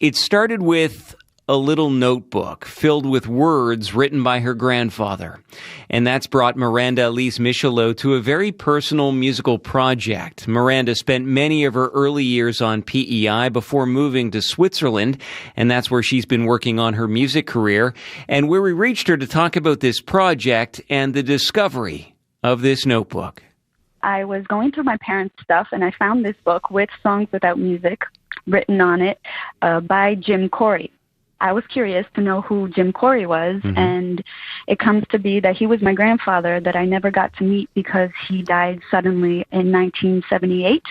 It started with a little notebook filled with words written by her grandfather. And that's brought Miranda Elise Michelot to a very personal musical project. Miranda spent many of her early years on P.E.I. before moving to Switzerland, and that's where she's been working on her music career, and where we reached her to talk about this project and the discovery of this notebook. I was going through my parents' stuff, and I found this book with songs without music written on it by Jim Corey. I was curious to know who Jim Corey was, and it comes to be that he was my grandfather that I never got to meet because he died suddenly in 1978.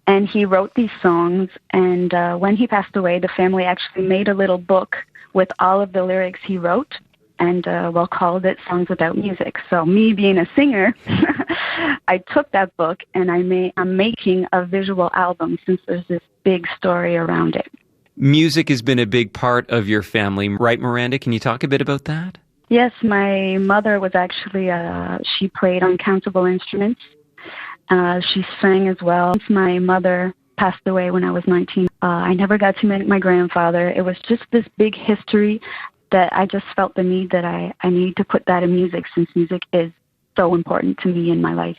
And he wrote these songs, and when he passed away, the family actually made a little book with all of the lyrics he wrote, and called it Songs Without Music. So me being a singer, I took that book, and I'm making a visual album since there's this big story around it. Music has been a big part of your family, right, Miranda? Can you talk a bit about that? Yes, my mother was actually, she played uncountable instruments. She sang as well. Since my mother passed away when I was 19, I never got to meet my grandfather. It was just this big history that I just felt the need that I need to put that in music, since music is so important to me in my life.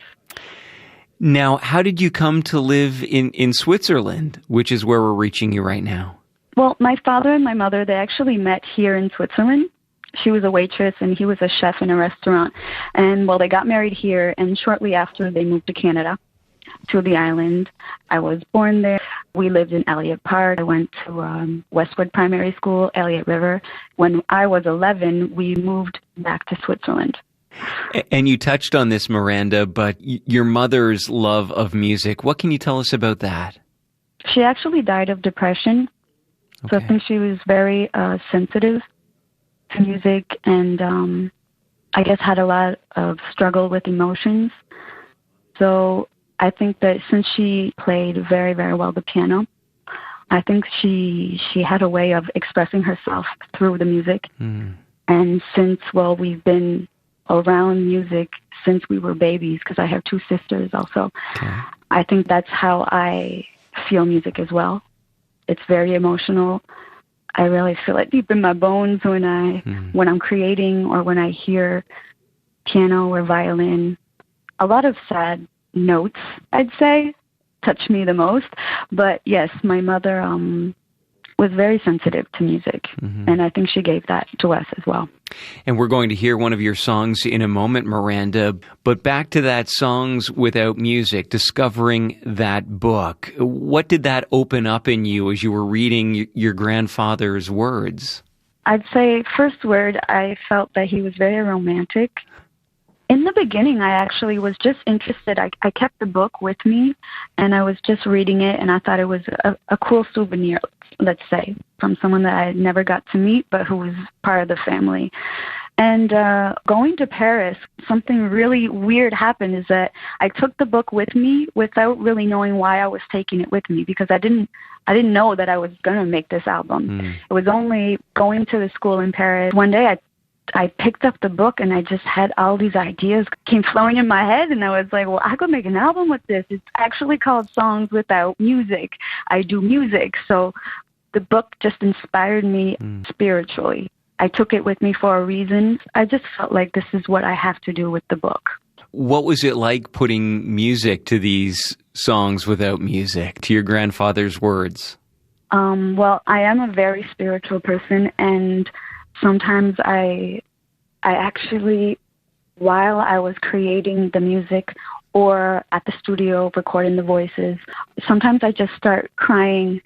Now, how did you come to live in Switzerland, which is where we're reaching you right now? Well, my father and my mother, they actually met here in Switzerland. She was a waitress and he was a chef in a restaurant. And, they got married here, and shortly after they moved to Canada, to the island. I was born there. We lived in Elliott Park. I went to Westwood Primary School, Elliott River. When I was 11, we moved back to Switzerland. And you touched on this, Miranda, but your mother's love of music, what can you tell us about that? She actually died of depression. Okay. So I think she was very sensitive to music, and I guess had a lot of struggle with emotions. So I think that since she played very, very well the piano, I think she had a way of expressing herself through the music. And since, we've been around music since we were babies, because I have two sisters also, I think that's how I feel music as well. It's very emotional. I really feel it deep in my bones when I'm creating, or when I hear piano or violin. A lot of sad notes, I'd say, touch me the most. But yes, my mother was very sensitive to music, and I think she gave that to us as well. And we're going to hear one of your songs in a moment, Miranda. But back to that Songs Without Music, discovering that book. What did that open up in you as you were reading your grandfather's words? I'd say, first word, I felt that he was very romantic. In the beginning, I actually was just interested. I kept the book with me, and I was just reading it, and I thought it was a cool souvenir, let's say, from someone that I never got to meet, but who was part of the family. And going to Paris, something really weird happened, is that I took the book with me without really knowing why I was taking it with me, because I didn't know that I was going to make this album. It was only going to the school in Paris. One day I picked up the book, and I just had all these ideas came flowing in my head, and I was like, I could make an album with this. It's actually called Songs Without Music. I do music. So the book just inspired me spiritually. I took it with me for a reason. I just felt like this is what I have to do with the book. What was it like putting music to these songs without music, to your grandfather's words? I am a very spiritual person, and sometimes I actually, while I was creating the music or at the studio recording the voices, sometimes I just start crying.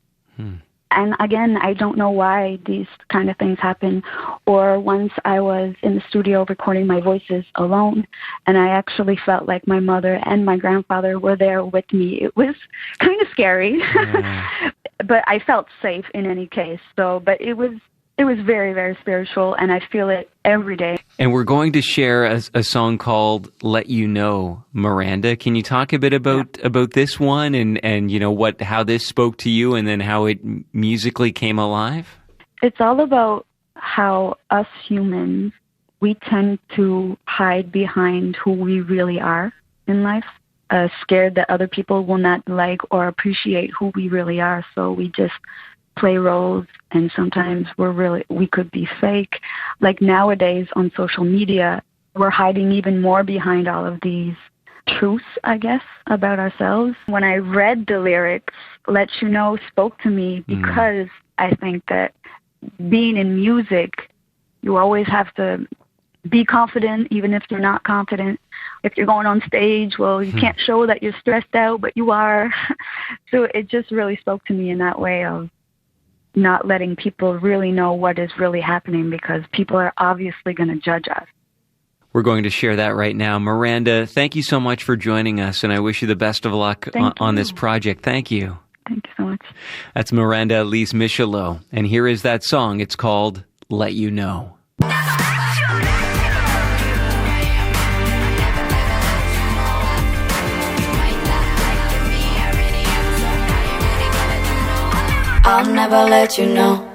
And again, I don't know why these kind of things happen. Or once I was in the studio recording my voices alone, and I actually felt like my mother and my grandfather were there with me. It was kind of scary, but I felt safe in any case. But it was very, very spiritual, and I feel it every day. And we're going to share a song called Let You Know, Miranda. Can you talk a bit about this one and how this spoke to you, and then how it musically came alive? It's all about how us humans, we tend to hide behind who we really are in life, scared that other people will not like or appreciate who we really are. So we just play roles, and sometimes we could be fake. Like nowadays on social media, we're hiding even more behind all of these truths, I guess, about ourselves. When I read the lyrics, Let You Know spoke to me because I think that being in music, you always have to be confident, even if you're not confident. If you're going on stage, well, you can't show that you're stressed out, but you are. So it just really spoke to me in that way of not letting people really know what is really happening, because people are obviously going to judge us. We're going to share that right now. Miranda, thank you so much for joining us, and I wish you the best of luck on this project. Thank you. Thank you so much. That's Miranda Elise Michelot, and here is that song. It's called Let You Know. I'll never let you know.